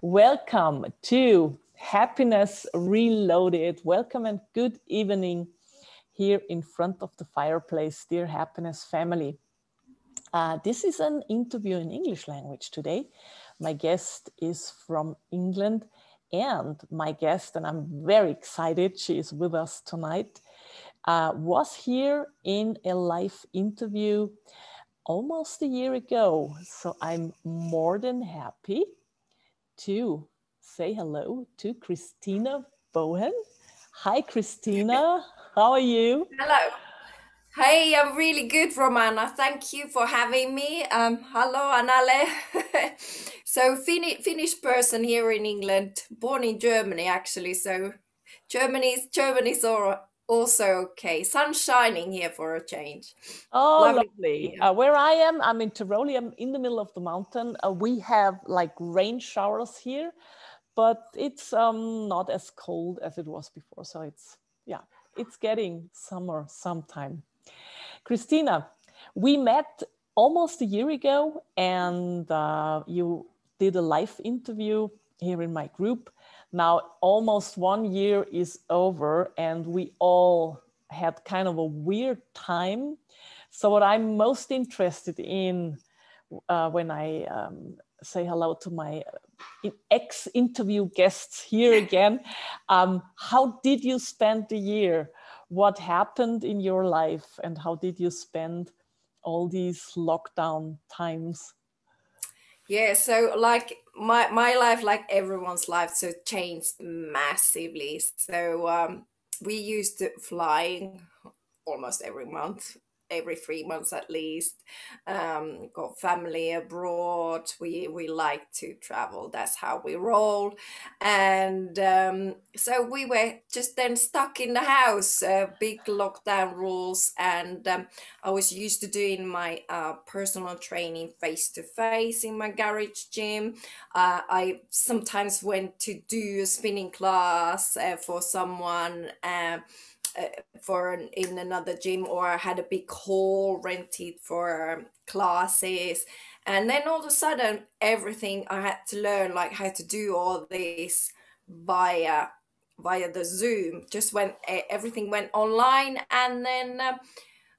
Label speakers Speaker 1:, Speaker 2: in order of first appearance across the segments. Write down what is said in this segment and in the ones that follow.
Speaker 1: Welcome to Happiness Reloaded. Welcome and good evening here in front of the fireplace, dear Happiness family. This is an interview in English language today. My guest is from England, and my guest, and I'm very excited, she is with us tonight, was here in a live interview almost a year ago. So I'm more than happy to say hello to Christina Bohane. Hi, Christina. How are you?
Speaker 2: Hello. Hey, I'm really good, Romana. Thank you for having me. Hello, Anale. So, Finnish person here in England, born in Germany actually. So, Germany's also okay. Sun shining here for a change.
Speaker 1: Oh,
Speaker 2: Lovely.
Speaker 1: lovely. Where I am, I'm in Tirol. I'm in the middle of the mountain. We have like rain showers here, but it's not as cold as it was before. So it's getting summer sometime. Christina, we met almost a year ago, and you did a live interview here in my group. Now, almost 1 year is over, and we all had kind of a weird time. So, what I'm most interested in when I say hello to my ex-interview guests here again, how did you spend the year? What happened in your life, and how did you spend all these lockdown times?
Speaker 2: Yeah, so like my life, like everyone's life, so changed massively. So we used to flying almost every month, every 3 months at least. Got family abroad. We like to travel. That's how we roll. And so we were just then stuck in the house, big lockdown rules. And I was used to doing my personal training face to face in my garage gym. I sometimes went to do a spinning class for someone. In another gym, or I had a big hall rented for classes. And then all of a sudden everything I had to learn, like how to do all this via the Zoom, just when everything went online. And then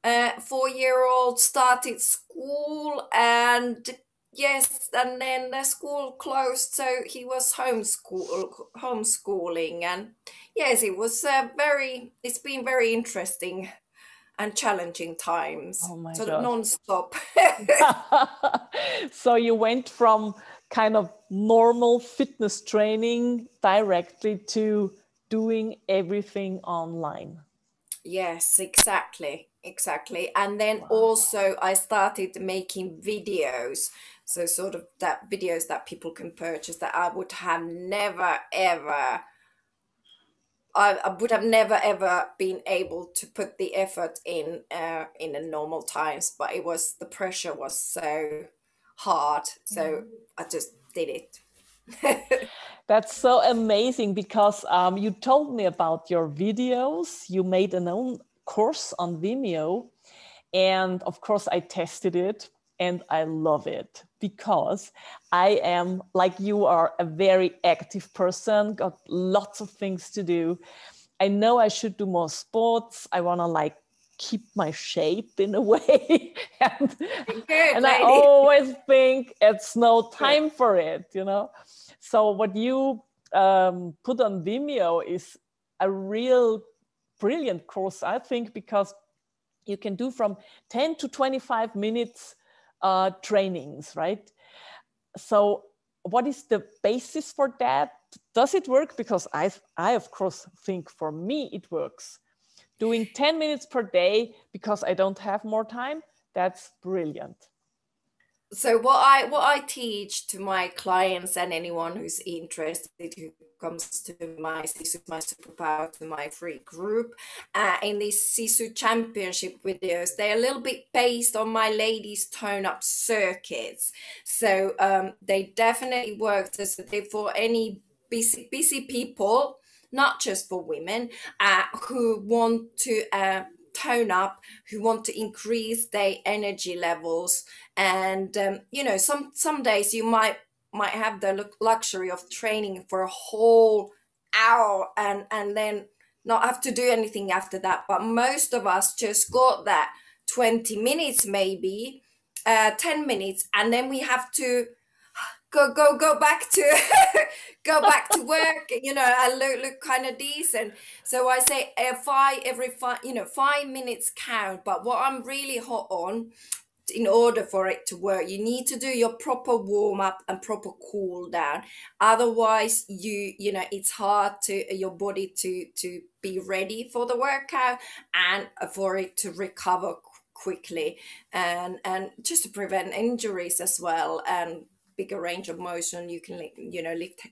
Speaker 2: 4-year-old started school, and yes, and then the school closed, so he was homeschooling. And yes, it's been very interesting and challenging times,
Speaker 1: Oh my
Speaker 2: sort of
Speaker 1: God.
Speaker 2: non-stop.
Speaker 1: So you went from kind of normal fitness training directly to doing everything online.
Speaker 2: Yes, exactly. And then
Speaker 1: Wow.
Speaker 2: also I started making videos, so sort of that videos that people can purchase, that I would have never ever I would have never ever been able to put the effort in the normal times, but it was, the pressure was so hard, so I just did it.
Speaker 1: That's so amazing because you told me about your videos. You made an own course on Vimeo. And of course, I tested it and I love it because I am, like you are, a very active person, got lots of things to do. I know I should do more sports. I want to like keep my shape in a way. and,
Speaker 2: Good
Speaker 1: and I
Speaker 2: lady.
Speaker 1: always think it's no time for it, you know? So what you put on Vimeo is a real brilliant course, I think, because you can do from 10 to 25 minutes trainings, right? So what is the basis for that? Does it work? Because I of course think for me it works. Doing 10 minutes per day because I don't have more time, that's brilliant.
Speaker 2: So what I teach to my clients and anyone who's interested, who comes to my Sisu, my superpower, to my free group, in these Sisu championship videos, they're a little bit based on my ladies tone up circuits. So they definitely work for any busy people, not just for women, who want to tone up, who want to increase their energy levels. And some days you might might have the luxury of training for a whole hour and then not have to do anything after that. But most of us just got that 20 minutes, maybe 10 minutes, and then we have to go back to go back to work, and look kind of decent. So I say every 5 minutes count. But what I'm really hot on, in order for it to work, you need to do your proper warm up and proper cool down. Otherwise, it's hard to your body to be ready for the workout and for it to recover quickly, and just to prevent injuries as well, and bigger range of motion. You can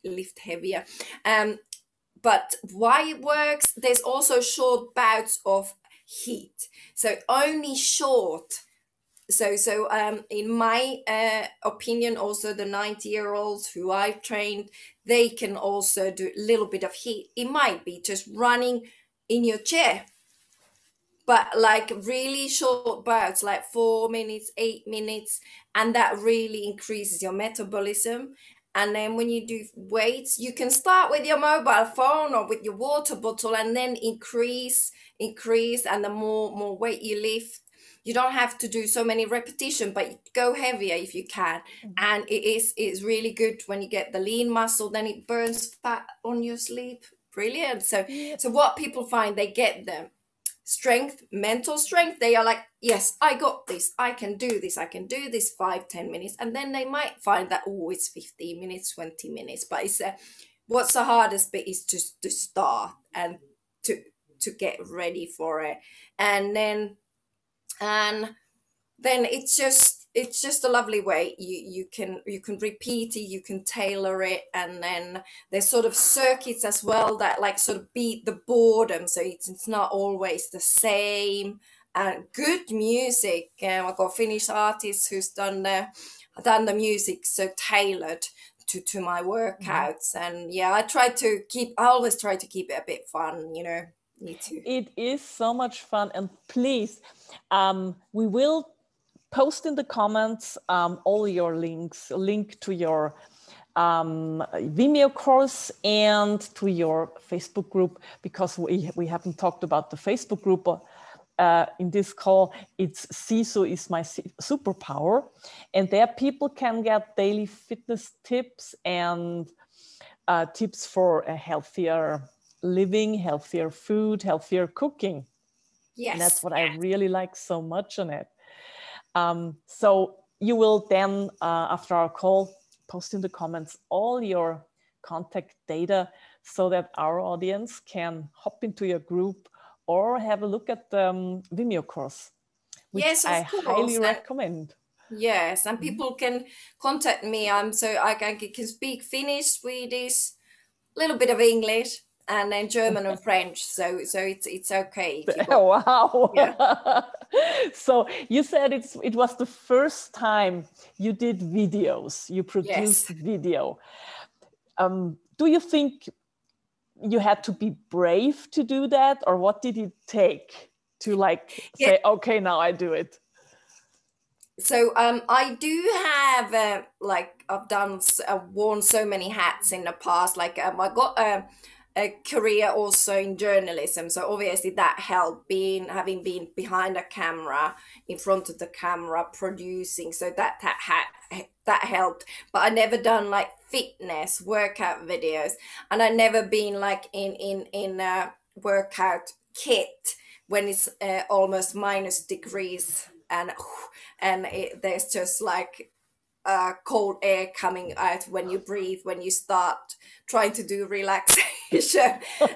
Speaker 2: lift heavier. But why it works, there's also short bouts of heat, so only short. So in my opinion, also the 90-year-olds who I've trained, they can also do a little bit of heat. It might be just running in your chair, but like really short bouts, like 4 minutes, 8 minutes, and that really increases your metabolism. And then when you do weights, you can start with your mobile phone or with your water bottle, and then increase, and the more weight you lift, you don't have to do so many repetitions, but go heavier if you can. And it's really good when you get the lean muscle, then it burns fat on your sleep. Brilliant. So what people find, they get them strength, mental strength. They are like, yes, I got this, I can do this 5-10 minutes. And then they might find that, oh, it's 15 minutes, 20 minutes. But it's what's the hardest bit is just to start and to get ready for it. And then it's just a lovely way. You can repeat it, you can tailor it. And then there's sort of circuits as well that like sort of beat the boredom, so it's not always the same. And good music, I've got Finnish artists who's done the music so tailored to my workouts. And I always try to keep it a bit fun, need to.
Speaker 1: It is so much fun. And please, we will post in the comments all your links, link to your Vimeo course and to your Facebook group, because we haven't talked about the Facebook group in this call. It's Sisu is my superpower, and there people can get daily fitness tips and tips for a healthier living, healthier food, healthier cooking.
Speaker 2: Yes,
Speaker 1: and that's what I really like so much on it. So you will then, after our call, post in the comments all your contact data so that our audience can hop into your group or have a look at the Vimeo course, which I highly recommend.
Speaker 2: Yes, and people can contact me. I can speak Finnish, Swedish, a little bit of English, and then German and French. So it's okay.
Speaker 1: Wow.
Speaker 2: Yeah.
Speaker 1: So you said it was the first time you did videos, you produced video. Do you think you had to be brave to do that, or what did it take to say, okay, now I do it?
Speaker 2: So I do have I've worn so many hats in the past. I got a career also in journalism, so obviously that helped, having been behind a camera, in front of the camera, producing. So that helped. But I never done like fitness workout videos, and I never been like in a workout kit when it's almost minus degrees. And there's just like cold air coming out when you breathe, when you start trying to do relaxation.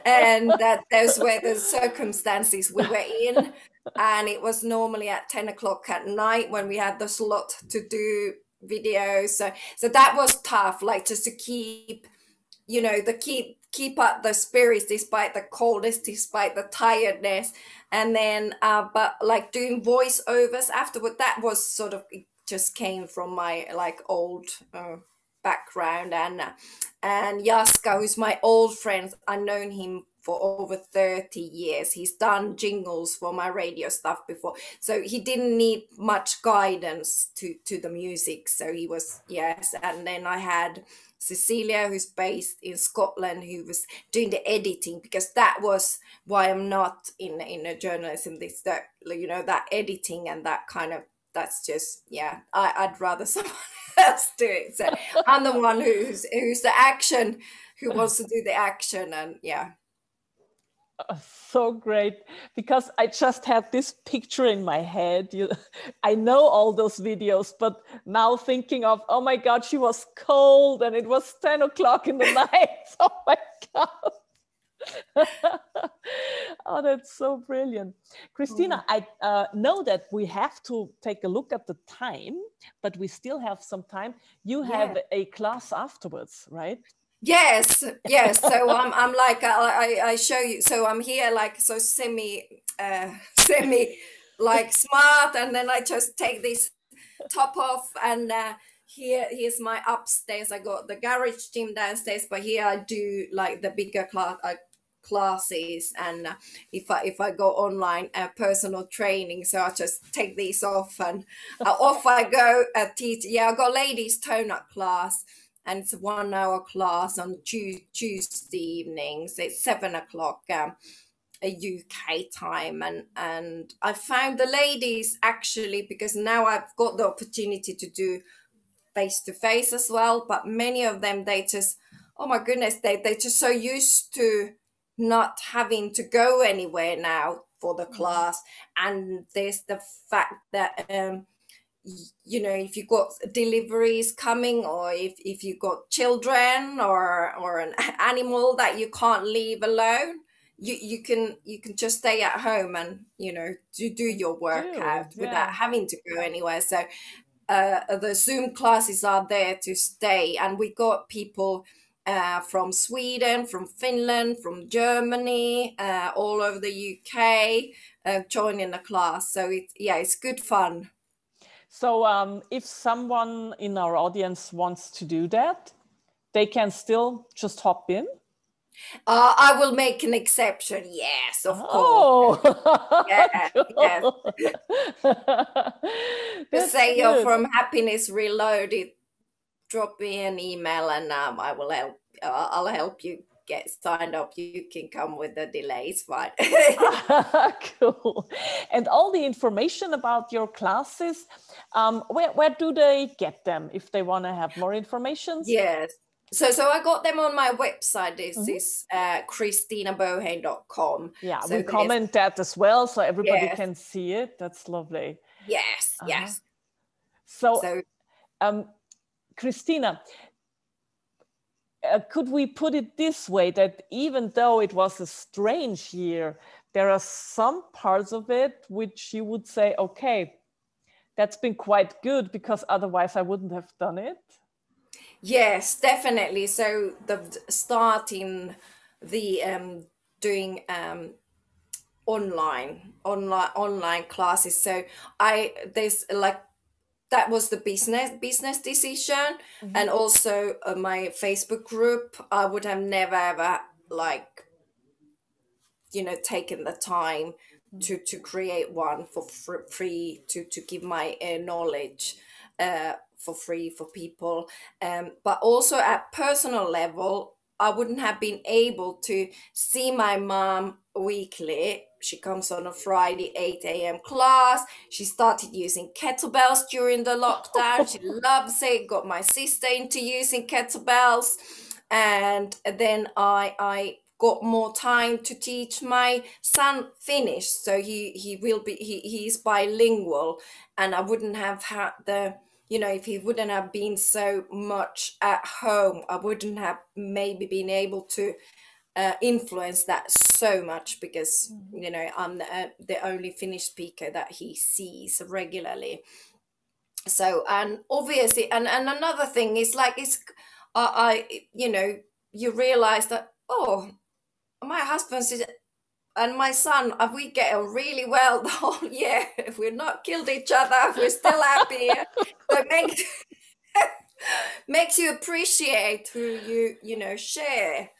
Speaker 2: And those were the circumstances we were in. And it was normally at 10 o'clock at night when we had the slot to do videos. So that was tough, like just to keep up the spirits despite the coldness, despite the tiredness. And then but like doing voiceovers afterward, that was sort of, it just came from my like old background, and Jaska, who's my old friend. I've known him for over 30 years. He's done jingles for my radio stuff before, so he didn't need much guidance to the music. So he was, yes. And then I had Cecilia, who's based in Scotland, who was doing the editing, because that was why I'm not in a journalism. This, that, you know, that editing and that kind of, that's just, yeah, I'd rather someone else do it. So I'm the one who's the action, who wants to do the action, and yeah.
Speaker 1: So great, because I just had this picture in my head. I know all those videos, but now thinking of, oh my God, she was cold and it was 10 o'clock in the night. Oh my God. Oh, that's so brilliant. Christina, I know that we have to take a look at the time, but we still have some time. You have a class afterwards, right?
Speaker 2: Yes. So I'm like, I show you. So I'm here like, so semi like smart, and then I just take this top off, and here's my upstairs. I got the garage gym downstairs, but here I do like the bigger classes, and if I go online personal training, so I just take these off, and off I go teach. Yeah, I got ladies tone-up class, and it's a 1 hour class on Tuesday evenings. It's 7 o'clock a UK time, and I found the ladies, actually, because now I've got the opportunity to do face-to-face as well, but many of them, they just, oh my goodness, they're just so used to not having to go anywhere now for the class. And there's the fact that you know, if you got deliveries coming, or if you got children or an animal that you can't leave alone, you can just stay at home and, you know, do your workout without having to go anywhere. So the Zoom classes are there to stay, and we got people from Sweden, from Finland, from Germany, all over the UK joining the class. So it's good fun.
Speaker 1: So if someone in our audience wants to do that, they can still just hop in?
Speaker 2: I will make an exception. Yes, of course. Yeah, yes. Just say you're from Happiness Reloaded. Drop me an email, and I will help. I'll help you get signed up. You can come with the delays, fine.
Speaker 1: Cool. And all the information about your classes, where do they get them if they want to have more information?
Speaker 2: Yes. So I got them on my website. This is ChristinaBohane.com.
Speaker 1: Yeah,
Speaker 2: so
Speaker 1: we comment that as well, so everybody can see it. That's lovely.
Speaker 2: Yes, yes.
Speaker 1: So Christina, could we put it this way, that even though it was a strange year, there are some parts of it which you would say, okay, that's been quite good, because otherwise I wouldn't have done it?
Speaker 2: Yes, definitely. So the starting the doing online classes. So there's like, that was the business decision. And also my Facebook group, I would have never ever, like, you know, taken the time to create one for free, to give my knowledge for free for people. But also at personal level, I wouldn't have been able to see my mom weekly. She comes on a Friday 8 a.m. class. She started using kettlebells during the lockdown. She loves it. Got my sister into using kettlebells. And then I got more time to teach my son Finnish. So he's bilingual. And I wouldn't have had the, you know, if he wouldn't have been so much at home, I wouldn't have maybe been able to influence that so much, because you know, I'm the only Finnish speaker that he sees regularly. So, and obviously, and another thing is, like, it's I you know, you realize that, oh, my husband and my son, we get on really well the whole year. We're not killed each other. We're still happy. So makes you appreciate who you know share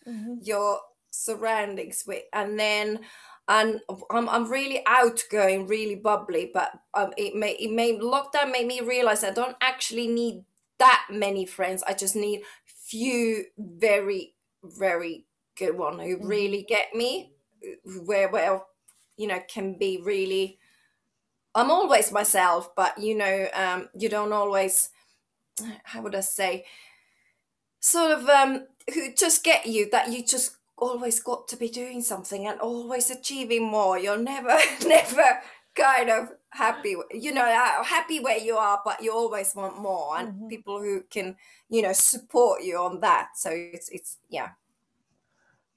Speaker 2: your surroundings with. And then I'm really outgoing, really bubbly, but lockdown made me realize I don't actually need that many friends. I just need few very, very good one who really get me, where you know can be really. I'm always myself, but you know, you don't always, how would I say, sort of who just get you that you just always got to be doing something and always achieving more. You're never never kind of happy, you know, happy where you are, but you always want more, and people who can, you know, support you on that. So it's yeah.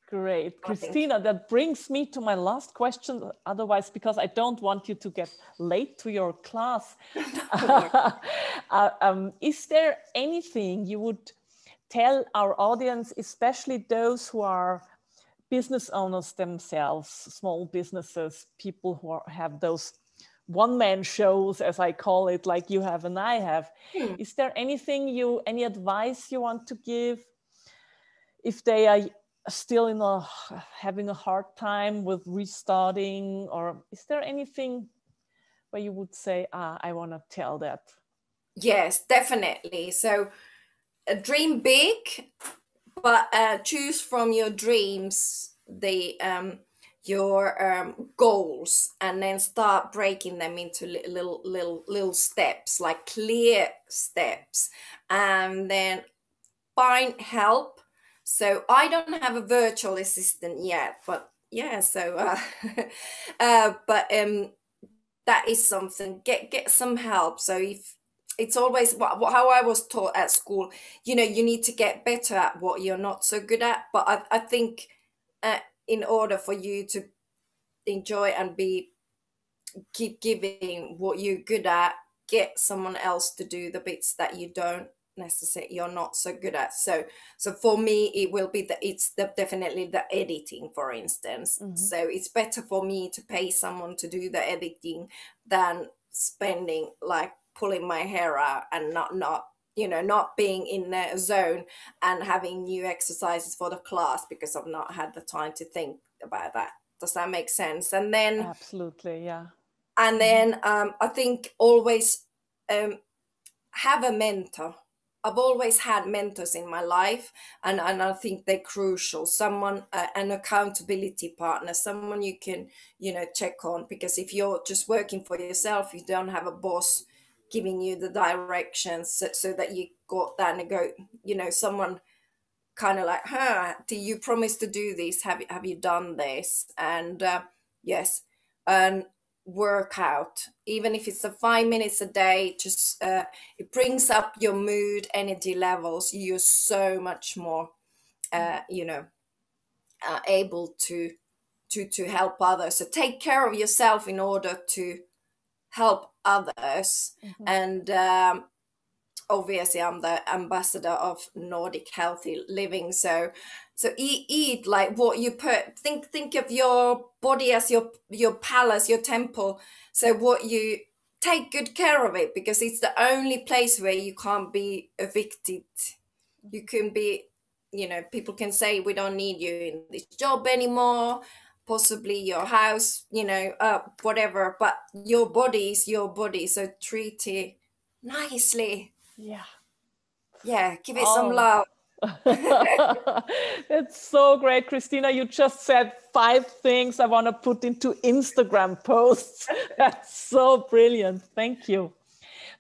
Speaker 1: Great.
Speaker 2: I think.
Speaker 1: Christina, that brings me to my last question. Otherwise, because I don't want you to get late to your class. Is there anything you would tell our audience, especially those who are business owners themselves, small businesses, people who have those one-man shows, as I call it, like you have and I have. Is there anything any advice you want to give if they are still having a hard time with restarting, or is there anything where you would say, I want to tell that?
Speaker 2: Yes, definitely. So dream big, but choose from your dreams your goals, and then start breaking them into little steps, like clear steps, and then find help. So I don't have a virtual assistant yet, but yeah, so but that is something. Get some help. So if it's always how I was taught at school, you know, you need to get better at what you're not so good at. But I think in order for you to enjoy and keep giving what you're good at, get someone else to do the bits that you're not so good at. So for me it will be definitely the editing, for instance. So it's better for me to pay someone to do the editing than spending, like, pulling my hair out and not you know, not being in a zone and having new exercises for the class because I've not had the time to think about that. Does that make sense? And then
Speaker 1: Absolutely, yeah.
Speaker 2: and then I think always have a mentor. I've always had mentors in my life, and I think they're crucial. Someone, an accountability partner, someone you can, you know, check on. Because if you're just working for yourself, you don't have a boss giving you the directions, so that you got that and go, you know, someone kind of like, do you promise to do this? Have you done this? And yes, and work out, even if it's 5 minutes a day. Just it brings up your mood, energy levels. You're so much more you know, able to help others. So take care of yourself in order to help others. And obviously I'm the ambassador of Nordic healthy living. So eat like what you put. Think of your body as your palace, your temple. So what you take good care of it, because it's the only place where you can't be evicted. You can be, you know, people can say we don't need you in this job anymore, possibly your house, you know, whatever, but your body is your body, so treat it nicely. Yeah, give it some love.
Speaker 1: That's so great, Christina. You just said 5 things I want to put into Instagram posts. That's so brilliant. Thank you.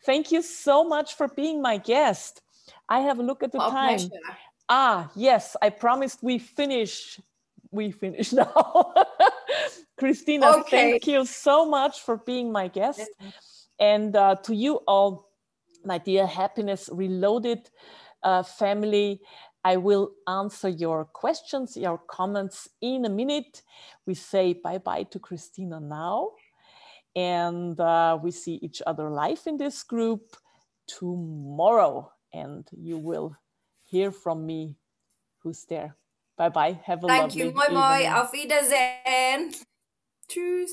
Speaker 1: Thank you so much for being my guest. I have a look at the time. Pleasure. Yes, I promised we finish now. Christina, Thank you so much for being my guest. And to you all, my dear Happiness Reloaded family, I will answer your questions, your comments in a minute. We say bye-bye to Christina now. And we see each other live in this group tomorrow. And you will hear from me who's there. Bye-bye. Have a lovely evening.
Speaker 2: Thank you. Moi moi. Auf Wiedersehen. Tschüss.